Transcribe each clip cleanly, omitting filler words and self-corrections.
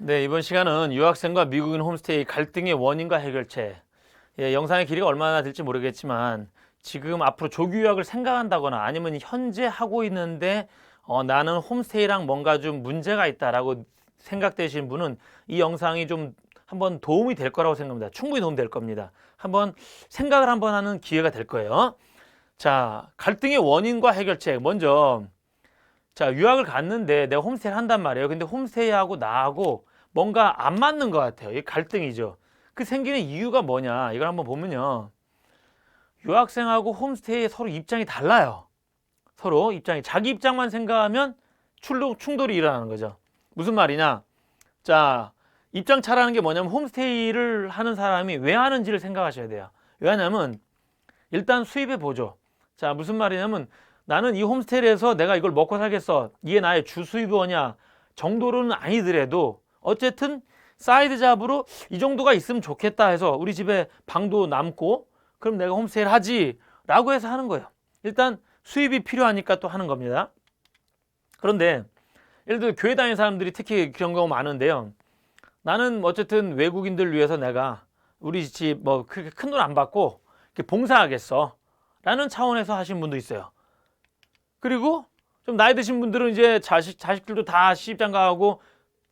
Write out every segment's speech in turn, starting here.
네, 이번 시간은 유학생과 미국인 홈스테이 갈등의 원인과 해결책. 영상의 길이가 얼마나 될지 모르겠지만 지금 앞으로 조기 유학을 생각한다거나 아니면 현재 하고 있는데 나는 홈스테이랑 뭔가 좀 문제가 있다라고 생각되시는 분은 이 영상이 좀 한번 도움이 될 거라고 생각합니다. 충분히 도움이 될 겁니다. 한번 생각을 한번 하는 기회가 될 거예요. 자, 갈등의 원인과 해결책. 먼저 자, 유학을 갔는데 내가 홈스테이를 한단 말이에요. 근데 홈스테이하고 나하고 뭔가 안 맞는 것 같아요. 이게 갈등이죠. 그 생기는 이유가 뭐냐? 이걸 한번 보면요. 유학생하고 홈스테이 서로 입장이 달라요. 서로 입장이 자기 입장만 생각하면 충돌이 일어나는 거죠. 무슨 말이냐? 자, 입장 차라는 게 뭐냐면 홈스테이를 하는 사람이 왜 하는지를 생각하셔야 돼요. 왜 하냐면 일단 수입의 보조. 자, 무슨 말이냐면 나는 이 홈스테이에서 내가 이걸 먹고 살겠어. 이게 나의 주 수입원이야. 정도로는 아니더라도 어쨌든 사이드 잡으로 이 정도가 있으면 좋겠다 해서 우리 집에 방도 남고 그럼 내가 홈스테이를 하지 라고 해서 하는 거예요. 일단 수입이 필요하니까 또 하는 겁니다. 그런데 예를 들어 교회 다니는 사람들이 특히 그런 경우 많은데요. 나는 어쨌든 외국인들 위해서 내가 우리 집 뭐 그렇게 큰 돈 안 받고 봉사하겠어 라는 차원에서 하신 분도 있어요. 그리고 좀 나이 드신 분들은 이제 자식들도 다 시집장 가고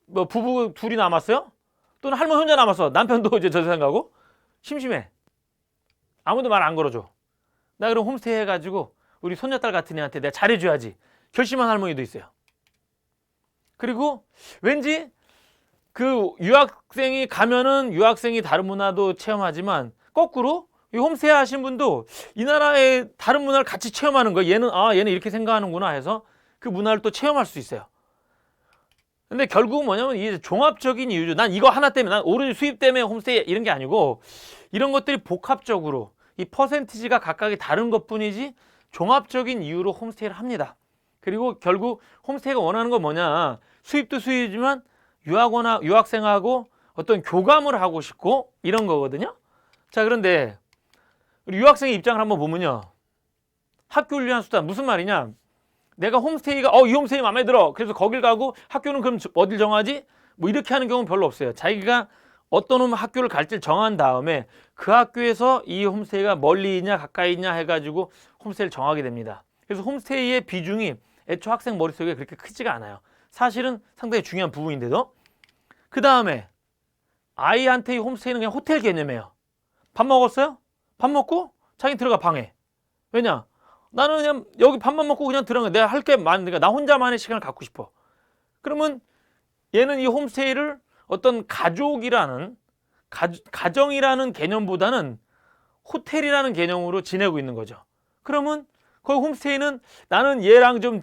뭐 부부 둘이 남았어요? 또는 할머니 혼자 남았어. 남편도 이제 저세상 가고 심심해. 아무도 말 안 걸어줘. 나 그럼 홈스테이 해가지고 우리 손녀딸 같은 애한테 내가 잘해줘야지. 결심한 할머니도 있어요. 그리고 왠지 그 유학생이 가면은 유학생이 다른 문화도 체험하지만 거꾸로 이 홈스테이 하신 분도 이 나라의 다른 문화를 같이 체험하는 거예요. 얘는 이렇게 생각하는구나 해서 그 문화를 또 체험할 수 있어요. 근데 결국은 뭐냐면 이게 종합적인 이유죠. 난 이거 하나 때문에, 난 오로지 수입 때문에 홈스테이 이런 게 아니고 이런 것들이 복합적으로 이 퍼센티지가 각각이 다른 것뿐이지 종합적인 이유로 홈스테이를 합니다. 그리고 결국 홈스테이가 원하는 건 뭐냐? 수입도 수입이지만 유학생하고 어떤 교감을 하고 싶고 이런 거거든요. 자, 그런데 우리 유학생의 입장을 한번 보면요. 학교를 위한 수단 무슨 말이냐? 내가 홈스테이가 이 홈스테이 마음에 들어. 그래서 거길 가고 학교는 그럼 어딜 정하지? 뭐 이렇게 하는 경우는 별로 없어요. 자기가 어떤 학교를 갈지를 정한 다음에 그 학교에서 이 홈스테이가 멀리 있냐 가까이 있냐 해가지고 홈스테이를 정하게 됩니다. 그래서 홈스테이의 비중이 애초 학생 머릿속에 그렇게 크지가 않아요. 사실은 상당히 중요한 부분인데도 그 다음에 아이한테 이 홈스테이는 그냥 호텔 개념이에요. 밥 먹었어요? 밥 먹고 자기 들어가 방에. 왜냐? 나는 그냥 여기 밥만 먹고 그냥 들어가. 내가 할 게 많으니까 나 혼자만의 시간을 갖고 싶어. 그러면 얘는 이 홈스테이를 어떤 가족이라는 가정이라는 개념보다는 호텔이라는 개념으로 지내고 있는 거죠. 그러면 거기 홈스테이는 나는 얘랑 좀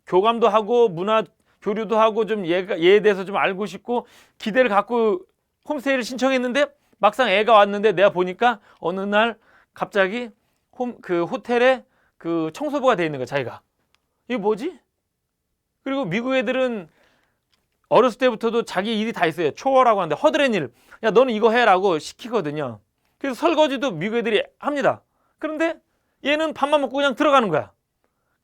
교감도 하고 문화 교류도 하고 좀 얘에 대해서 좀 알고 싶고 기대를 갖고 홈스테이를 신청했는데 막상 애가 왔는데 내가 보니까 어느 날 갑자기 그 호텔에 그 청소부가 돼 있는 거야, 자기가. 이게 뭐지? 그리고 미국 애들은 어렸을 때부터도 자기 일이 다 있어요. 초어라고 하는데 허드렛 일. 야, 너는 이거 해라고 시키거든요. 그래서 설거지도 미국 애들이 합니다. 그런데 얘는 밥만 먹고 그냥 들어가는 거야.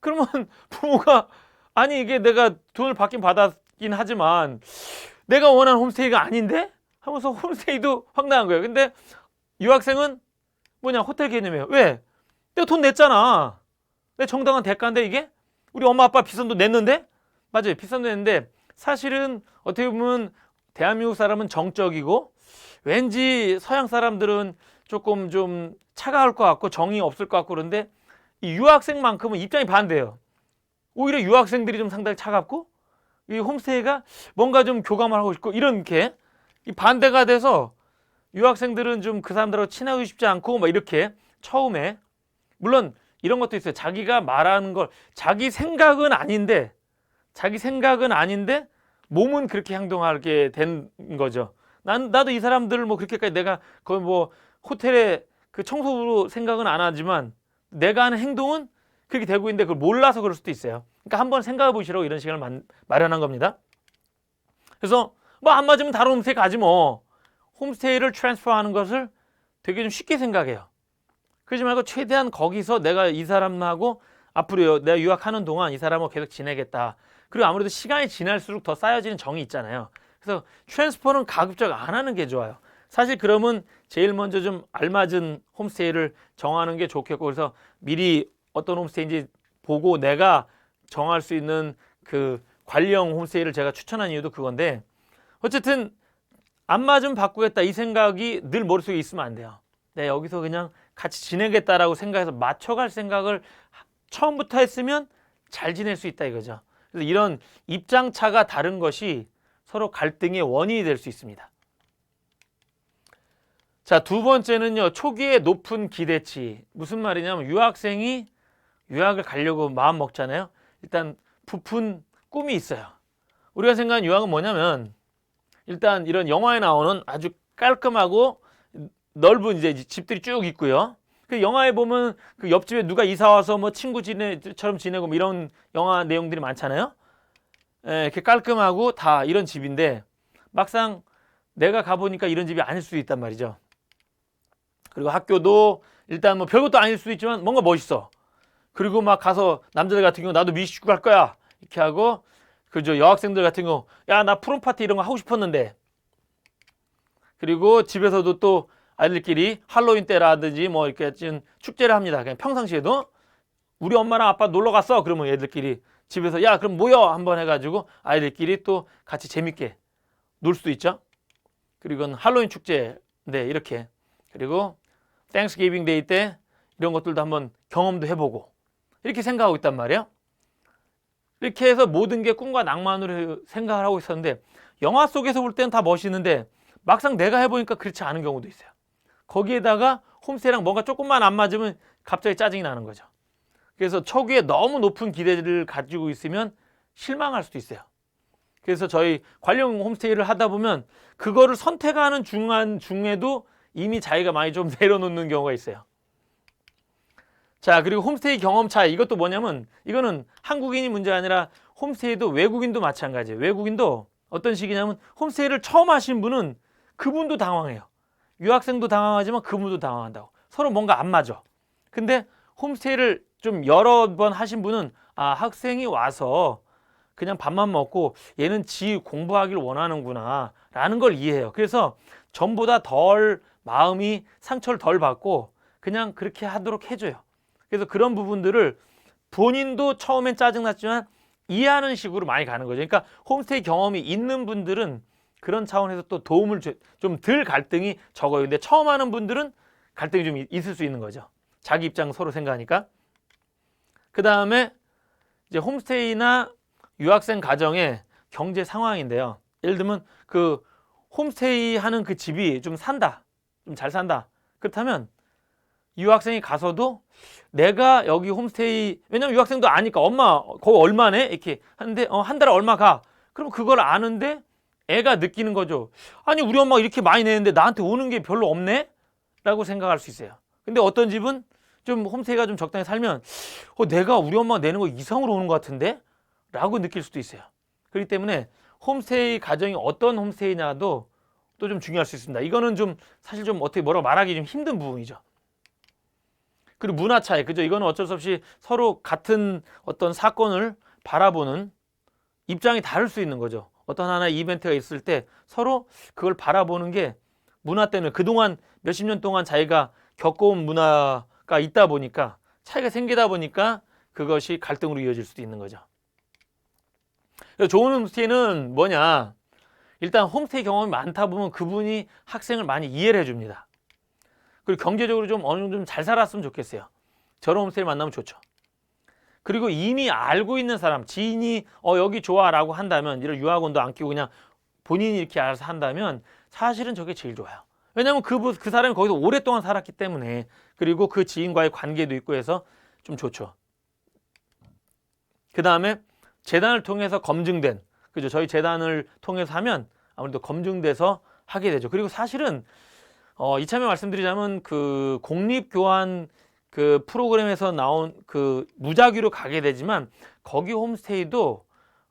그러면 부모가 아니 이게 내가 돈을 받긴 받았긴 하지만 내가 원하는 홈스테이가 아닌데? 하면서 홈스테이도 황당한 거예요. 근데 유학생은 뭐냐 호텔 개념이에요. 왜? 내가 돈 냈잖아. 내 정당한 대가인데 이게? 우리 엄마 아빠 비싼 돈 냈는데? 맞아요. 비싼 돈 냈는데 사실은 어떻게 보면 대한민국 사람은 정적이고 왠지 서양 사람들은 조금 좀 차가울 것 같고 정이 없을 것 같고 그런데 이 유학생만큼은 입장이 반대예요. 오히려 유학생들이 좀 상당히 차갑고 이 홈스테이가 뭔가 좀 교감을 하고 싶고 이렇게 이 반대가 돼서 유학생들은 좀 그 사람들하고 친하고 싶지 않고 막 이렇게 처음에 물론 이런 것도 있어요. 자기가 말하는 걸 자기 생각은 아닌데 몸은 그렇게 행동하게 된 거죠. 나도 이 사람들을 뭐 그렇게까지 내가 거의 뭐 호텔에 그 청소부로 생각은 안 하지만 내가 하는 행동은 그렇게 되고 있는데 그걸 몰라서 그럴 수도 있어요. 그러니까 한번 생각해 보시라고 이런 시간을 마련한 겁니다. 그래서 뭐 안 맞으면 다른 홈스테이 가지 뭐. 홈스테이를 트랜스퍼하는 것을 되게 좀 쉽게 생각해요. 그러지 말고 최대한 거기서 내가 이 사람하고 앞으로 내가 유학하는 동안 이 사람하고 계속 지내겠다. 그리고 아무래도 시간이 지날수록 더 쌓여지는 정이 있잖아요. 그래서 트랜스퍼는 가급적 안 하는 게 좋아요. 사실 그러면 제일 먼저 좀 알맞은 홈스테이를 정하는 게 좋겠고, 그래서 미리 어떤 홈스테이인지 보고 내가 정할 수 있는 그 관리형 홈스테이를 제가 추천한 이유도 그건데, 어쨌든 안 맞으면 바꾸겠다 이 생각이 늘 머릿속에 있으면 안 돼요. 내가 여기서 그냥 같이 지내겠다라고 생각해서 맞춰갈 생각을 처음부터 했으면 잘 지낼 수 있다 이거죠. 그래서 이런 입장차가 다른 것이 서로 갈등의 원인이 될 수 있습니다. 자, 두 번째는요, 초기에 높은 기대치. 무슨 말이냐면 유학생이 유학을 가려고 마음 먹잖아요. 일단 부푼 꿈이 있어요. 우리가 생각하는 유학은 뭐냐면 일단 이런 영화에 나오는 아주 깔끔하고 넓은 이제 집들이 쭉 있고요. 그 영화에 보면 그 옆집에 누가 이사 와서 뭐 친구처럼 지내고 뭐 이런 영화 내용들이 많잖아요. 예, 이렇게 깔끔하고 다 이런 집인데 막상 내가 가보니까 이런 집이 아닐 수도 있단 말이죠. 그리고 학교도 일단 뭐 별것도 아닐 수도 있지만 뭔가 멋있어. 그리고 막 가서 남자들 같은 경우 나도 미식축구 갈 거야 이렇게 하고, 그저 여학생들 같은 경우 야 나 프롬 파티 이런 거 하고 싶었는데, 그리고 집에서도 또 아이들끼리 할로윈 때라든지 뭐 이렇게 축제를 합니다. 그냥 평상시에도 우리 엄마랑 아빠 놀러 갔어 그러면 애들끼리 집에서 야 그럼 모여 한번 해가지고 아이들끼리 또 같이 재밌게 놀 수도 있죠. 그리고 할로윈 축제 네 이렇게, 그리고 땡스기빙 데이 때 이런 것들도 한번 경험도 해보고 이렇게 생각하고 있단 말이에요. 이렇게 해서 모든 게 꿈과 낭만으로 생각을 하고 있었는데 영화 속에서 볼 때는 다 멋있는데 막상 내가 해보니까 그렇지 않은 경우도 있어요. 거기에다가 홈스테이랑 뭔가 조금만 안 맞으면 갑자기 짜증이 나는 거죠. 그래서 초기에 너무 높은 기대를 가지고 있으면 실망할 수도 있어요. 그래서 저희 관련 홈스테이를 하다 보면 그거를 선택하는 중에도 이미 자기가 많이 좀 내려놓는 경우가 있어요. 자, 그리고 홈스테이 경험 차이, 이것도 뭐냐면 이거는 한국인이 문제가 아니라 홈스테이도 외국인도 마찬가지예요. 외국인도 어떤 식이냐면 홈스테이를 처음 하신 분은 그분도 당황해요. 유학생도 당황하지만 그분도 당황한다고. 서로 뭔가 안 맞아. 근데 홈스테이를 좀 여러 번 하신 분은 아, 학생이 와서 그냥 밥만 먹고 얘는 지 공부하기를 원하는구나 라는 걸 이해해요. 그래서 전보다 덜 마음이 상처를 덜 받고 그냥 그렇게 하도록 해줘요. 그래서 그런 부분들을 본인도 처음엔 짜증났지만 이해하는 식으로 많이 가는 거죠. 그러니까 홈스테이 경험이 있는 분들은 그런 차원에서 또 도움을 좀 덜 갈등이 적어요. 근데 처음 하는 분들은 갈등이 좀 있을 수 있는 거죠. 자기 입장 서로 생각하니까. 그 다음에 이제 홈스테이나 유학생 가정의 경제 상황인데요. 예를 들면 그 홈스테이 하는 그 집이 좀 산다. 좀 잘 산다. 그렇다면 유학생이 가서도 내가 여기 홈스테이, 왜냐면 유학생도 아니까 엄마 거기 얼마네? 이렇게 하는데 한 달에 얼마 가? 그럼 그걸 아는데 애가 느끼는 거죠. 아니 우리 엄마가 이렇게 많이 내는데 나한테 오는 게 별로 없네? 라고 생각할 수 있어요. 근데 어떤 집은 좀 홈스테이가 좀 적당히 살면 내가 우리 엄마가 내는 거 이상으로 오는 것 같은데? 라고 느낄 수도 있어요. 그렇기 때문에 홈스테이 가정이 어떤 홈스테이냐도 또 좀 중요할 수 있습니다. 이거는 좀 사실 좀 어떻게 뭐라고 말하기 좀 힘든 부분이죠. 그리고 문화 차이, 그죠? 이거는 어쩔 수 없이 서로 같은 어떤 사건을 바라보는 입장이 다를 수 있는 거죠. 어떤 하나의 이벤트가 있을 때 서로 그걸 바라보는 게 문화 때문에 그동안 몇십 년 동안 자기가 겪어온 문화가 있다 보니까 차이가 생기다 보니까 그것이 갈등으로 이어질 수도 있는 거죠. 그래서 좋은 홈스테이는 뭐냐? 일단 홈스테이 경험이 많다 보면 그분이 학생을 많이 이해를 해줍니다. 그리고 경제적으로 좀 어느 정도 좀 잘 살았으면 좋겠어요. 저런 홈스테이를 만나면 좋죠. 그리고 이미 알고 있는 사람, 지인이 여기 좋아라고 한다면, 이런 유학원도 안 끼고 그냥 본인이 이렇게 알아서 한다면 사실은 저게 제일 좋아요. 왜냐하면 그 사람이 거기서 오랫동안 살았기 때문에, 그리고 그 지인과의 관계도 있고 해서 좀 좋죠. 그 다음에 재단을 통해서 검증된, 그죠? 저희 재단을 통해서 하면 아무래도 검증돼서 하게 되죠. 그리고 사실은 이참에 말씀드리자면 그 공립교환 그 프로그램에서 나온 그 무작위로 가게 되지만 거기 홈스테이도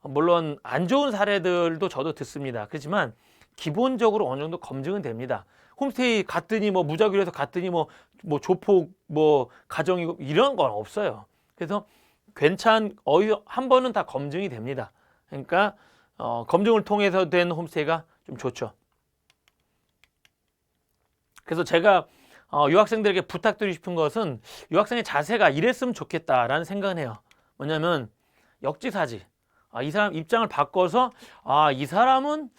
물론 안 좋은 사례들도 저도 듣습니다. 그렇지만 기본적으로 어느 정도 검증은 됩니다. 홈스테이 갔더니 뭐 무작위로 해서 갔더니 뭐 조폭 뭐 가정이고 이런 건 없어요. 그래서 한 번은 다 검증이 됩니다. 그러니까 검증을 통해서 된 홈스테이가 좀 좋죠. 그래서 제가 유학생들에게 부탁드리고 싶은 것은 유학생의 자세가 이랬으면 좋겠다라는 생각은 해요. 뭐냐면 역지사지. 이 사람 입장을 바꿔서 이 사람은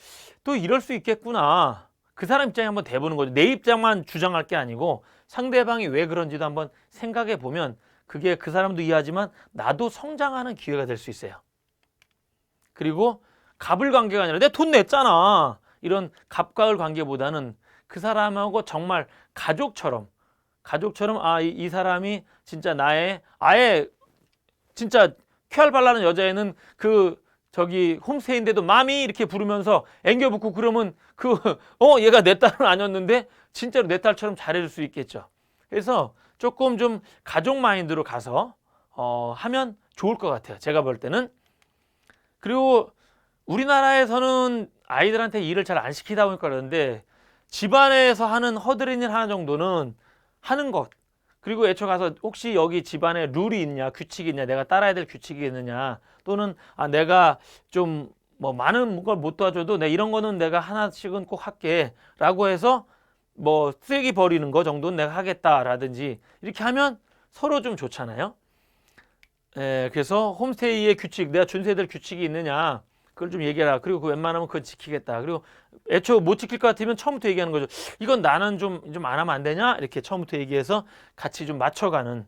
또 이럴 수 있겠구나. 그 사람 입장에 한번 대보는 거죠. 내 입장만 주장할 게 아니고 상대방이 왜 그런지도 한번 생각해 보면 그게 그 사람도 이해하지만 나도 성장하는 기회가 될 수 있어요. 그리고 갑을 관계가 아니라 내 돈 냈잖아. 이런 갑과을 관계보다는 그 사람하고 정말 가족처럼 이 사람이 진짜 나의 아예 진짜 쾌활 발랄한 여자애는 홈스테이인데도 마미 이렇게 부르면서 앵겨붙고 그러면 얘가 내 딸은 아니었는데 진짜로 내 딸처럼 잘해줄 수 있겠죠. 그래서 조금 좀 가족 마인드로 가서 하면 좋을 것 같아요. 제가 볼 때는. 그리고 우리나라에서는 아이들한테 일을 잘 안 시키다 보니까 그러는데 집안에서 하는 허드렛 일 하나 정도는 하는 것. 그리고 애초 가서 혹시 여기 집안에 룰이 있냐, 규칙이 있냐, 내가 따라야 될 규칙이 있느냐, 또는 내가 좀 뭐 많은 걸 못 도와줘도 이런 거는 내가 하나씩은 꼭 할게 라고 해서 뭐 쓰레기 버리는 거 정도는 내가 하겠다라든지 이렇게 하면 서로 좀 좋잖아요. 그래서 홈스테이의 규칙, 내가 준수해야 될 규칙이 있느냐, 그걸 좀 얘기해라. 그리고 웬만하면 그건 지키겠다. 그리고 애초 못 지킬 것 같으면 처음부터 얘기하는 거죠. 이건 나는 좀 안 하면 안 되냐? 이렇게 처음부터 얘기해서 같이 좀 맞춰가는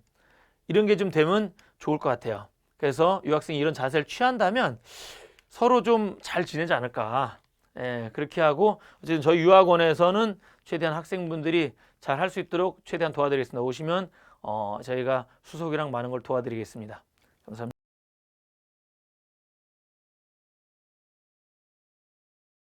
이런 게 좀 되면 좋을 것 같아요. 그래서 유학생이 이런 자세를 취한다면 서로 좀 잘 지내지 않을까. 그렇게 하고 어쨌든 저희 유학원에서는 최대한 학생분들이 잘 할 수 있도록 최대한 도와드리겠습니다. 오시면 저희가 수속이랑 많은 걸 도와드리겠습니다. 감사합니다.